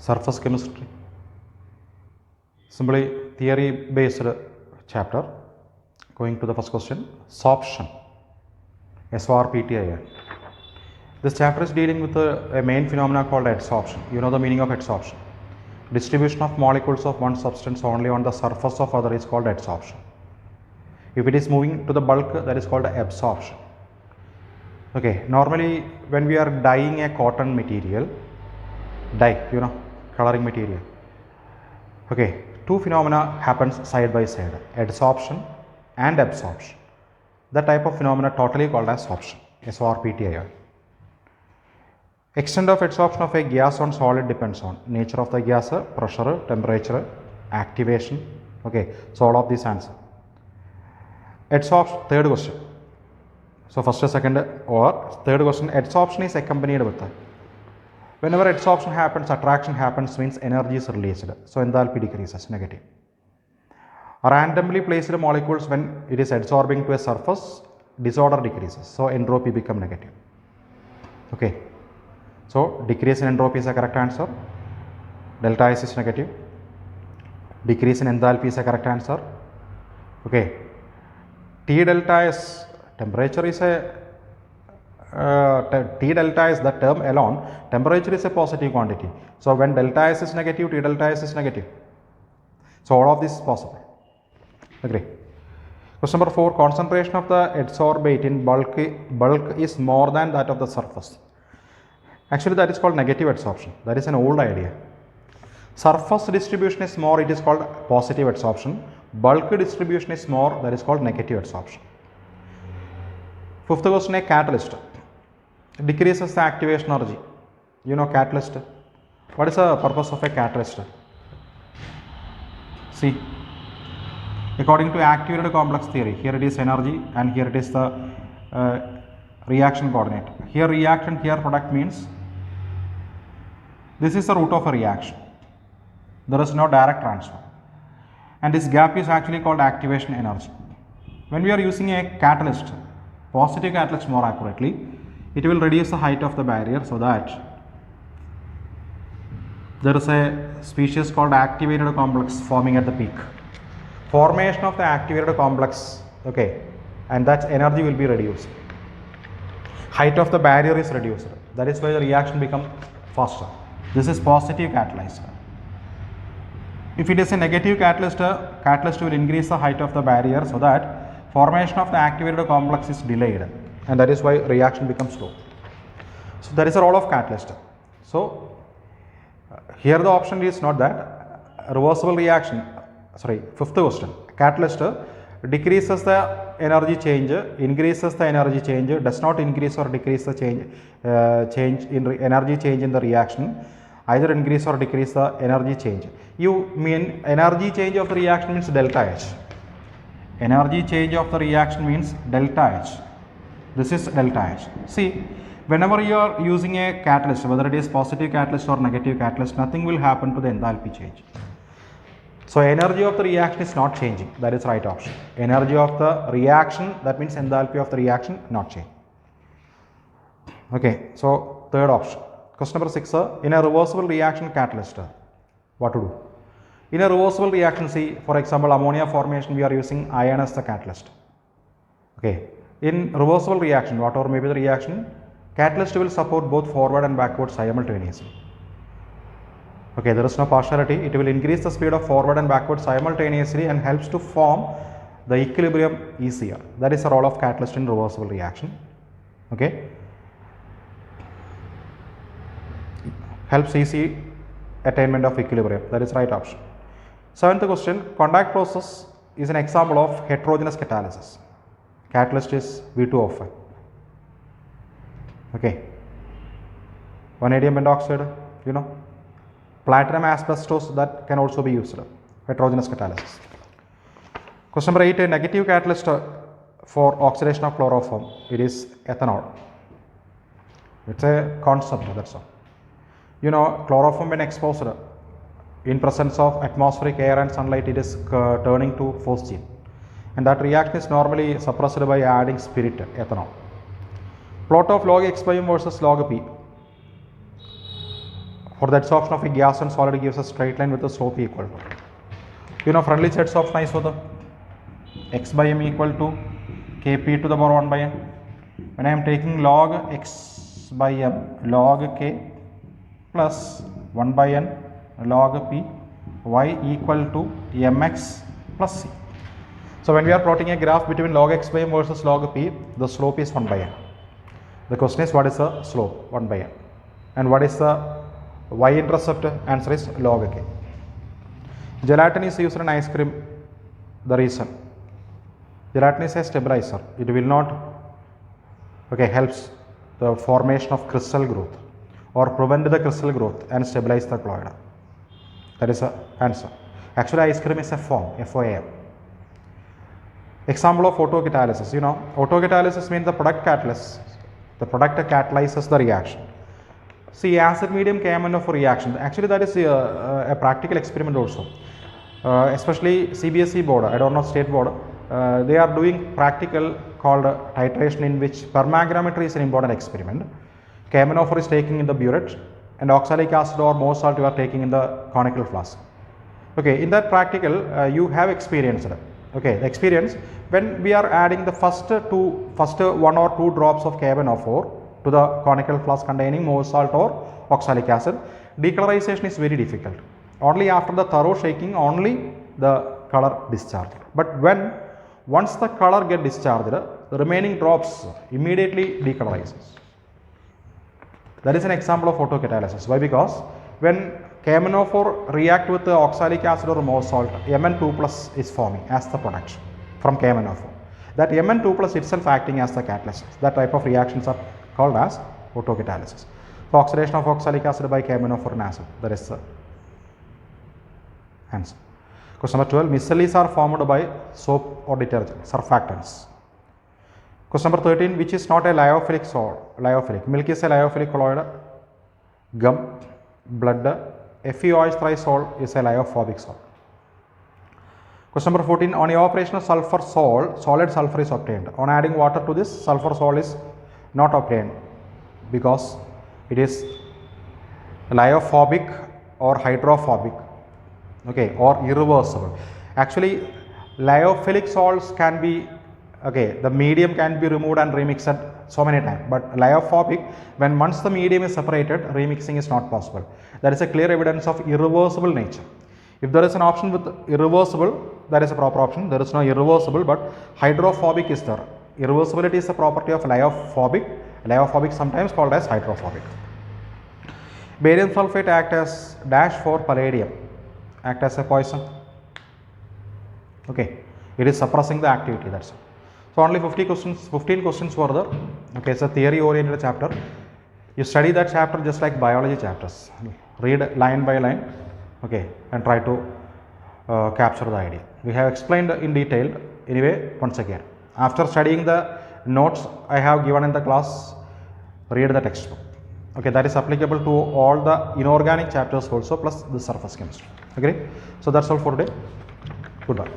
surface chemistry. Simply theory based chapter. Going to the first question, sorption, SORPTIN. This chapter is dealing with a main phenomena called adsorption. You know the meaning of adsorption. Distribution of molecules of one substance only on the surface of other is called adsorption. If it is moving to the bulk, that is called absorption. Okay, normally when we are dyeing a cotton material, dye, you know, coloring material. Okay, two phenomena happens side by side, adsorption and absorption. The type of phenomena totally called as sorption, SORPTIN. Extent of adsorption of a gas on solid depends on nature of the gas, pressure, temperature, activation. Okay, so all of these answer. Adsorption, third question. So first, second or third question, adsorption is accompanied with whenever adsorption happens, attraction happens means energy is released. So enthalpy decreases, negative. Randomly placed molecules, when it is adsorbing to a surface, disorder decreases. So entropy become negative. Okay. So decrease in entropy is a correct answer. Delta S is negative. Decrease in enthalpy is a correct answer. Okay. T delta S, temperature is a T delta is the term alone, temperature is a positive quantity. So when delta S is negative, T delta S is negative. So all of this is possible. Agree. Question number 4, concentration of the adsorbate in bulk is more than that of the surface. Actually that is called negative adsorption. That is an old idea. Surface distribution is more, it is called positive adsorption. Bulk distribution is more, that is called negative adsorption. Fifth question, a catalyst decreases the activation energy. You know catalyst. What is the purpose of a catalyst? See, according to activated complex theory, here it is energy and here it is the reaction coordinate. Here reaction, here product means this is the root of a reaction. There is no direct transfer. And this gap is actually called activation energy. When we are using a catalyst, positive catalyst more accurately, it will reduce the height of the barrier so that there is a species called activated complex forming at the peak. Formation of the activated complex, okay, and that energy will be reduced. Height of the barrier is reduced. That is why the reaction becomes faster. This is positive catalyst. If it is a negative catalyst, catalyst will increase the height of the barrier so that formation of the activated complex is delayed, and that is why reaction becomes slow. So that is the role of catalyst. So here the option is not that reversible reaction. Sorry, fifth question, catalyst decreases the energy change, increases the energy change, does not increase or decrease the energy change in the reaction, either increase or decrease the energy change. You mean energy change of the reaction means delta H. Energy change of the reaction means delta H. This is delta H. See, whenever you are using a catalyst, whether it is positive catalyst or negative catalyst, nothing will happen to the enthalpy change. So energy of the reaction is not changing. That is right option. Energy of the reaction, that means enthalpy of the reaction not changing. Okay, so third option. Question number 6, in a reversible reaction catalyst, what to do? In a reversible reaction, see, for example, ammonia formation, we are using iron as the catalyst. Okay, in reversible reaction, whatever may be the reaction, catalyst will support both forward and backward simultaneously. Okay, there is no partiality. It will increase the speed of forward and backward simultaneously and helps to form the equilibrium easier. That is the role of catalyst in reversible reaction. Okay, helps easy attainment of equilibrium. That is right option. Seventh question, contact process is an example of heterogeneous catalysis. Catalyst is V2O5. Okay, vanadium pentoxide, you know, platinum asbestos, that can also be used, heterogeneous catalysis. Question number 8, a negative catalyst for oxidation of chloroform, it is ethanol. It's a concept, that's all. You know, chloroform when exposed in presence of atmospheric air and sunlight, it is turning to phosgene, and that reaction is normally suppressed by adding spirit, ethanol. Plot of log x by m versus log p. For the adsorption of a gas and solid gives a straight line with a slope equal to. You know friendly adsorption is what x by m equal to kp to the power 1 by n. When I am taking log x by m log k plus 1 by n log p y equal to mx plus c. So when we are plotting a graph between log x by m versus log p, the slope is 1 by n. The question is what is the slope? 1 by n. And what is the y-intercept? Answer is log k. Gelatin is used in ice cream. The reason? Gelatin is a stabilizer. It will not helps the formation of crystal growth or prevent the crystal growth and stabilize the colloid. That is the answer. Actually ice cream is a foam, FOAM. Example of autocatalysis. You know, autocatalysis means the product catalyst. The product catalyzes the reaction. See, acid medium KMNO for reaction. Actually, that is a practical experiment also. Especially CBSE board, I don't know state board, they are doing practical called titration, in which permagrammetry is an important experiment. KMNO4 is taking in the burette and oxalic acid or more salt you are taking in the conical flask. Okay, in that practical you have experienced. Okay, the experience when we are adding the first 1 or 2 drops of KMNO4 to the conical flask containing more salt or oxalic acid, decolorization is very difficult. Only after the thorough shaking only the color discharged. But once the color get discharged, the remaining drops immediately decolorizes. That is an example of photocatalysis. Why? Because when KMNO4 react with the oxalic acid or more salt, Mn2 plus is forming as the product from KMNO4. That Mn2 plus itself acting as the catalyst. That type of reactions are called as photocatalysis. So oxidation of oxalic acid by KMNO4 in acid. That is the answer. Question number 12. Micelles are formed by soap or detergent, surfactants. Question number 13. Which is not a lyophilic salt? Lyophilic. Milk is a lyophilic colloid. Gum, blood, FeOH is a lyophobic salt. Question number 14. On evaporation of sulfur salt, solid sulfur is obtained. On adding water to this, sulfur salt is not obtained because it is lyophobic or hydrophobic, or irreversible. Actually, lyophilic salts can be, the medium can be removed and remixed so many times, but lyophobic, when once the medium is separated, remixing is not possible. That is a clear evidence of irreversible nature. If there is an option with irreversible, that is a proper option. There is no irreversible, but hydrophobic is there. Irreversibility is a property of lyophobic. Lyophobic sometimes called as hydrophobic. Barium sulfate act as dash for palladium, act as a poison. It is suppressing the activity, that's all. So only 15 questions were there. It's a theory oriented chapter. You study that chapter just like biology chapters. Read line by line, and try to capture the idea. We have explained in detail anyway once again. After studying the notes I have given in the class, read the textbook. That is applicable to all the inorganic chapters also plus the surface chemistry. Agree? So that's all for today. Goodbye.